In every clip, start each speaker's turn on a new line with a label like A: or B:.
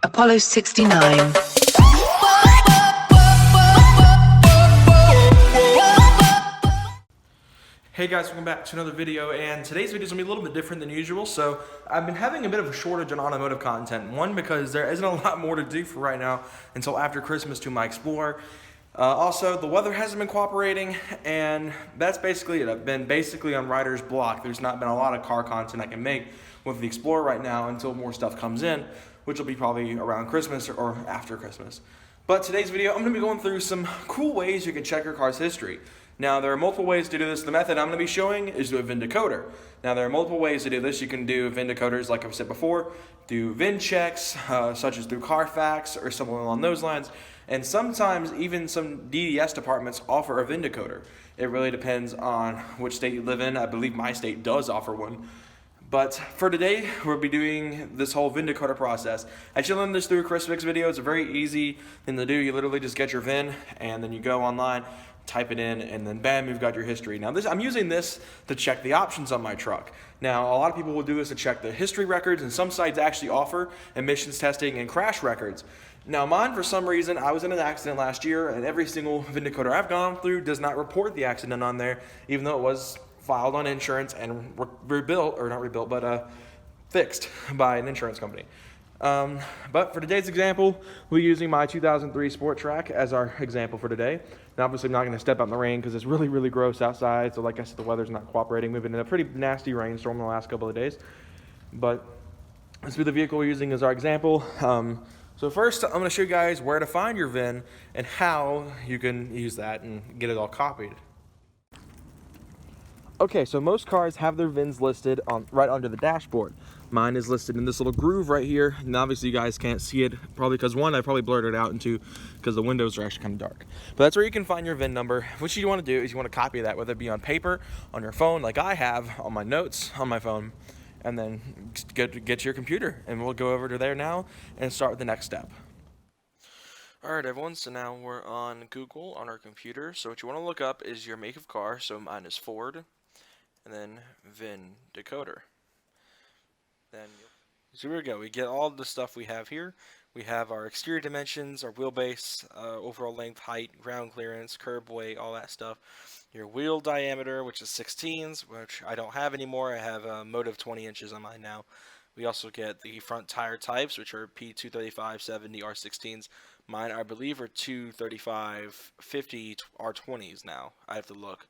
A: Apollo 69.
B: Hey guys, welcome back to another video, and today's video is going to be a little bit different than usual. So I've been having a bit of a shortage on automotive content. One, because there isn't a lot more to do for right now until after Christmas to my Explorer. Also, the weather hasn't been cooperating, and that's basically it. I've been basically on writer's block. There's not been a lot of car content I can make with the Explorer right now until more stuff comes in, which will be probably around Christmas or after Christmas. But today's video, I'm going to be going through some cool ways you can check your car's history. Now, there are multiple ways to do this. The method I'm going to be showing is do a VIN decoder. Now, there are multiple ways to do this. You can do VIN decoders, like I've said before, do VIN checks, such as through Carfax or something along those lines. And sometimes even some DDS departments offer a VIN decoder. It really depends on which state you live in. I believe my state does offer one. But for today, we'll be doing this whole VIN decoder process. I should learn this through a Chris Fix video. It's a very easy thing to do. You literally just get your VIN, and then you go online, type it in, and then bam, you've got your history. Now I'm using this to check the options on my truck. Now, a lot of people will do this to check the history records, and some sites actually offer emissions testing and crash records. Now mine, for some reason, I was in an accident last year, and every single VIN decoder I've gone through does not report the accident on there, even though it was filed on insurance and fixed by an insurance company. But for today's example, we're using my 2003 Sport Trac as our example for today. Now, obviously, I'm not going to step out in the rain because it's really, really gross outside. So like I said, the weather's not cooperating. We've been in a pretty nasty rainstorm the last couple of days. But this will be the vehicle we're using as our example. So first, I'm going to show you guys where to find your VIN and how you can use that and get it all copied. Okay, so most cars have their VINs listed right under the dashboard. Mine is listed in this little groove right here, and obviously you guys can't see it, probably because one, I probably blurred it out, and two, because the windows are actually kind of dark. But that's where you can find your VIN number. What you want to do is you want to copy that, whether it be on paper, on your phone, like I have, on my notes, on my phone, and then get to your computer. And we'll go over to there now and start with the next step. Alright everyone, so now we're on Google on our computer. So what you want to look up is your make of car. So mine is Ford, and then VIN decoder. So here we go. We get all the stuff we have here. We have our exterior dimensions, our wheelbase, overall length, height, ground clearance, curb weight, all that stuff. Your wheel diameter, which is 16s, which I don't have anymore. I have a motive 20 inches on mine now. We also get the front tire types, which are P235, 70, R16s. Mine, I believe, are 235, 50 R20s now. I have to look.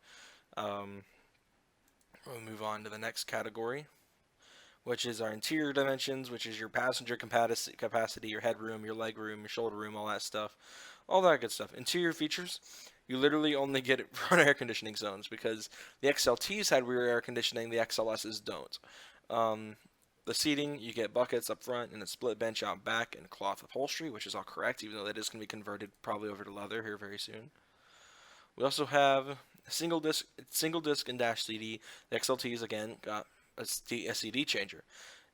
B: We'll move on to the next category, which is our interior dimensions, which is your passenger capacity, your headroom, your legroom, your shoulder room, all that stuff. All that good stuff. Interior features, you literally only get it front air conditioning zones because the XLTs had rear air conditioning, the XLSs don't. The seating, you get buckets up front and a split bench out back and cloth upholstery, which is all correct, even though that is going to be converted probably over to leather here very soon. We also have single disc and dash CD. The XLTs again got a CD changer.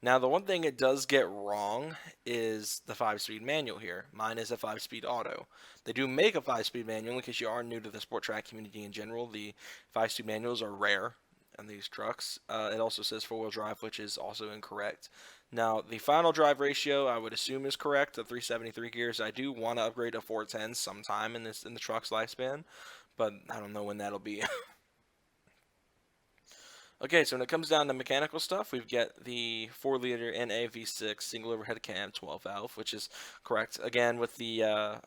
B: Now the one thing it does get wrong is the 5-speed manual here. Mine is a 5-speed auto. They do make a 5-speed manual in case you are new to the Sport Trac community in general. The 5-speed manuals are rare on these trucks. It also says 4-wheel drive, which is also incorrect. Now the final drive ratio I would assume is correct, the 373 gears. I do want to upgrade to 410 sometime in the truck's lifespan, but I don't know when that'll be. Okay, so when it comes down to mechanical stuff, we've got the 4-liter NA V6 single overhead cam 12 valve, which is correct. Again, with the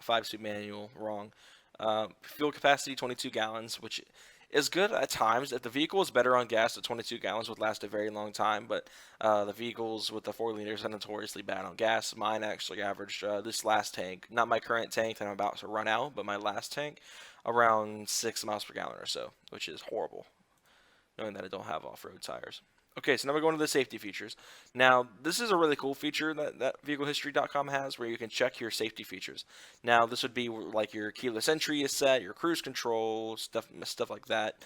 B: 5-speed manual, wrong. Fuel capacity 22 gallons, which is good at times. If the vehicle is better on gas, the 22 gallons would last a very long time, but the vehicles with the 4 liters are notoriously bad on gas. Mine actually averaged this last tank, not my current tank that I'm about to run out, but my last tank, around 6 miles per gallon or so, which is horrible, knowing that I don't have off-road tires. Okay, so now we're going to the safety features. Now, this is a really cool feature that VehicleHistory.com has where you can check your safety features. Now, this would be like your keyless entry is set, your cruise control, stuff like that.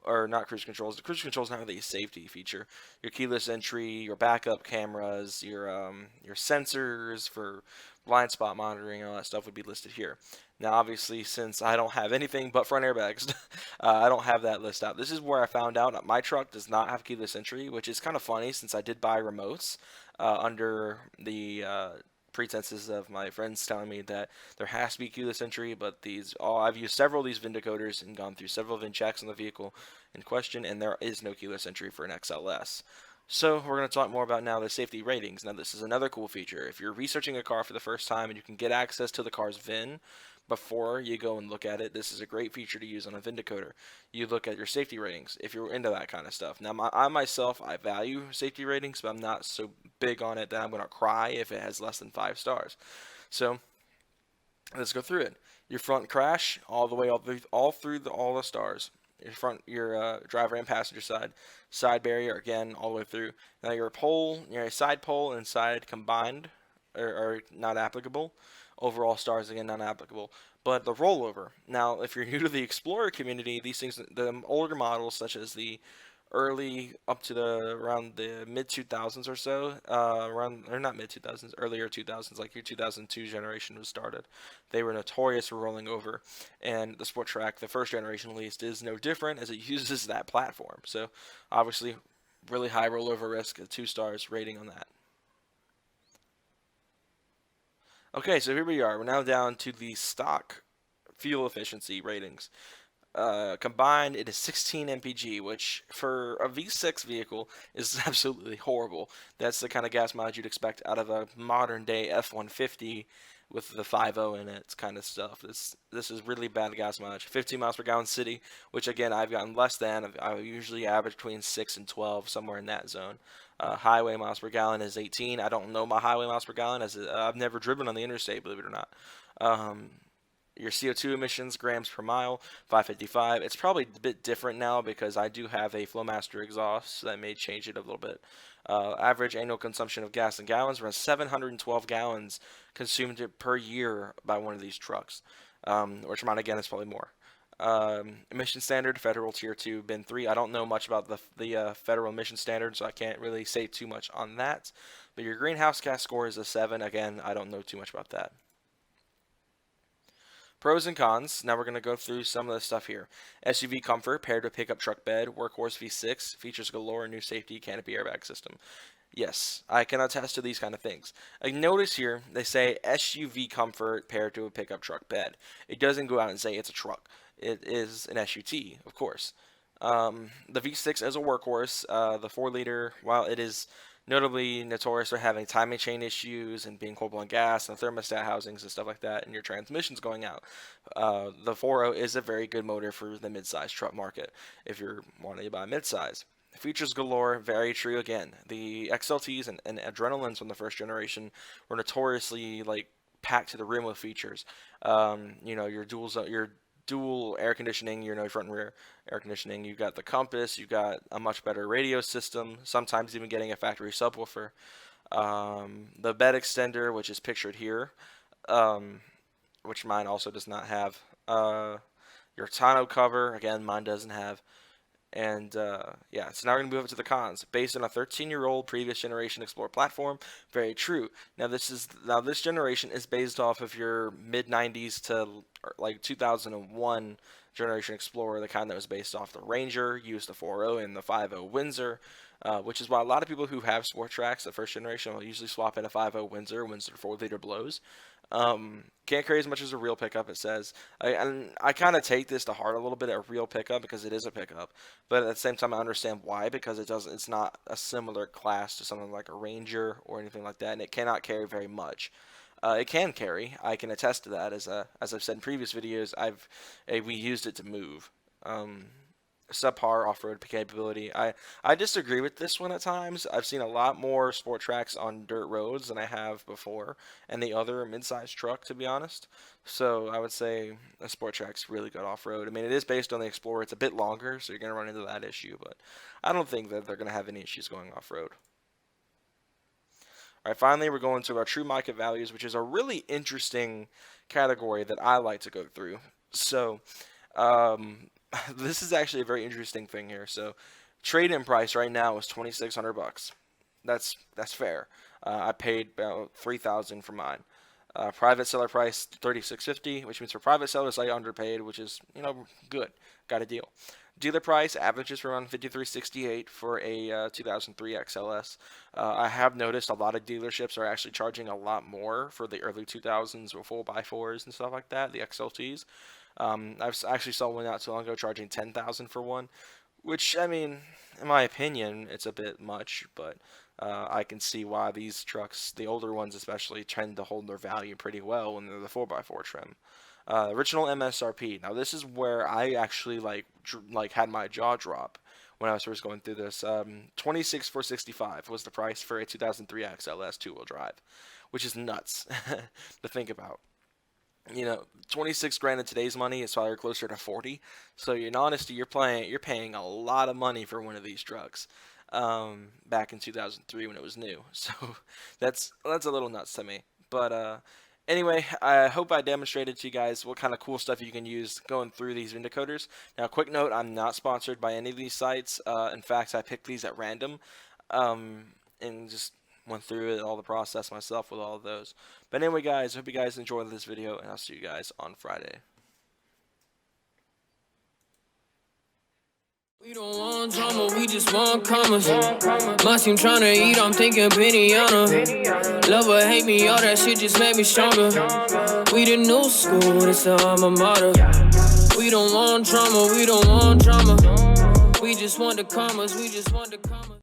B: Or not cruise controls. The cruise control is not really a safety feature. Your keyless entry, your backup cameras, your sensors for blind spot monitoring, all that stuff would be listed here. Now, obviously, since I don't have anything but front airbags, I don't have that list out. This is where I found out that my truck does not have keyless entry, which is kind of funny since I did buy remotes under the pretenses of my friends telling me that there has to be keyless entry, but I've used several of these VIN decoders and gone through several VIN checks on the vehicle in question, and there is no keyless entry for an XLS. So we're going to talk more about now the safety ratings. Now this is another cool feature. If you're researching a car for the first time and you can get access to the car's VIN before you go and look at it, this is a great feature to use on a VIN decoder. You look at your safety ratings if you're into that kind of stuff. Now I value safety ratings, but I'm not so big on it that I'm going to cry if it has less than 5 stars. So let's go through it. Your front crash, all the way all through all the stars. Your driver and passenger side barrier, again, all the way through. Now your side pole and side combined are not applicable. Overall stars, again, not applicable. But the rollover. Now, if you're new to the Explorer community, these things, the older models, such as the early up to around the mid 2000s or so, or not mid 2000s, earlier 2000s, like your 2002 generation was started. They were notorious for rolling over, and the Sport Trac, the first generation at least, is no different as it uses that platform. So obviously, really high rollover risk, a 2 stars rating on that. Okay, so here we are. We're now down to the stock fuel efficiency ratings. Combined, it is 16 mpg, which for a V6 vehicle is absolutely horrible. That's the kind of gas mileage you'd expect out of a modern day F-150 with the 5.0 in it kind of stuff. This is really bad gas mileage. 15 miles per gallon city, which again I've gotten less than. I usually average between 6 and 12, somewhere in that zone. Highway miles per gallon is 18. I don't know my highway miles per gallon as I've never driven on the interstate, believe it or not. Your CO2 emissions, grams per mile, 555. It's probably a bit different now because I do have a Flowmaster exhaust, so that may change it a little bit. Average annual consumption of gas in gallons, around 712 gallons consumed per year by one of these trucks, which mine again is probably more. Emission standard, federal tier 2, bin 3. I don't know much about the federal emission standard, so I can't really say too much on that. But your greenhouse gas score is a 7. Again, I don't know too much about that. Pros and cons. Now we're going to go through some of the stuff here. SUV comfort paired with pickup truck bed, workhorse V6, features galore, new safety, canopy airbag system. Yes, I can attest to these kind of things. Notice here, they say SUV comfort paired to a pickup truck bed. It doesn't go out and say it's a truck. It is an SUT, of course. The V6 is a workhorse. The 4-liter, while it is notably notorious for having timing chain issues and being horrible on gas and thermostat housings and stuff like that, and your transmission's going out, the 4.0 is a very good motor for the mid-size truck market if you're wanting to buy mid-size. Features galore, very true again. The XLTs and Adrenalines from the first generation were notoriously packed to the rim with features. Your dual air conditioning, your front and rear air conditioning. You've got the compass. You've got a much better radio system. Sometimes even getting a factory subwoofer. The bed extender, which is pictured here, which mine also does not have. Your tonneau cover, again, mine doesn't have. And yeah, so now we're going to move up to the cons. Based on a 13-year-old previous generation Explorer platform, very true. Now this generation is based off of your mid-90s to 2001 generation Explorer, the kind that was based off the Ranger, used the 4.0 and the 5.0 Windsor, which is why a lot of people who have Sport Tracs, the first generation, will usually swap in a 5.0 Windsor 4-liter blows. Can't carry as much as a real pickup, it says. I kind of take this to heart a little bit, a real pickup, because it is a pickup. But at the same time, I understand why, because it's not a similar class to something like a Ranger or anything like that, and it cannot carry very much. It can carry. I can attest to that. As I've said in previous videos, we used it to move. Subpar off-road capability. I disagree with this one at times. I've seen a lot more Sport Tracs on dirt roads than I have before, and the other mid-sized truck, to be honest. So I would say a Sport Trac's really good off-road. I mean, it is based on the Explorer. It's a bit longer, so you're going to run into that issue, but I don't think that they're going to have any issues going off-road. All right, finally, we're going to our true market values, which is a really interesting category that I like to go through. So, this is actually a very interesting thing here. So, trade-in price right now is $2,600. That's fair. I paid about $3,000 for mine. Private seller price $3,650, which means for private sellers I underpaid, which is good. Got a deal. Dealer price averages around $53.68 for a 2003 XLS. I have noticed a lot of dealerships are actually charging a lot more for the early 2000s with 4x4s and stuff like that, the XLTs. I've actually saw one not too long ago charging $10,000 for one, which, I mean, in my opinion, it's a bit much, but I can see why these trucks, the older ones especially, tend to hold their value pretty well when they're the 4x4 trim. Original MSRP. Now this is where I actually like had my jaw drop when I was first going through this. 26,465 was the price for a 2003 XLS two-wheel drive, which is nuts to think about. You know, 26 grand in today's money is probably closer to 40. So in honesty, you're paying a lot of money for one of these trucks. Back in 2003 when it was new. So that's a little nuts to me. But anyway, I hope I demonstrated to you guys what kind of cool stuff you can use going through these VIN decoders. Now, quick note, I'm not sponsored by any of these sites. In fact, I picked these at random and just went through it, all the process myself with all of those. But anyway, guys, hope you guys enjoyed this video, and I'll see you guys on Friday.
A: We don't want drama, we just want commas. My team tryna eat, I'm thinking Benihana. Love or hate me, all that shit just made me stronger. We the new school, this the alma mater. We don't want drama, we don't want drama. We just want the commas, we just want the commas.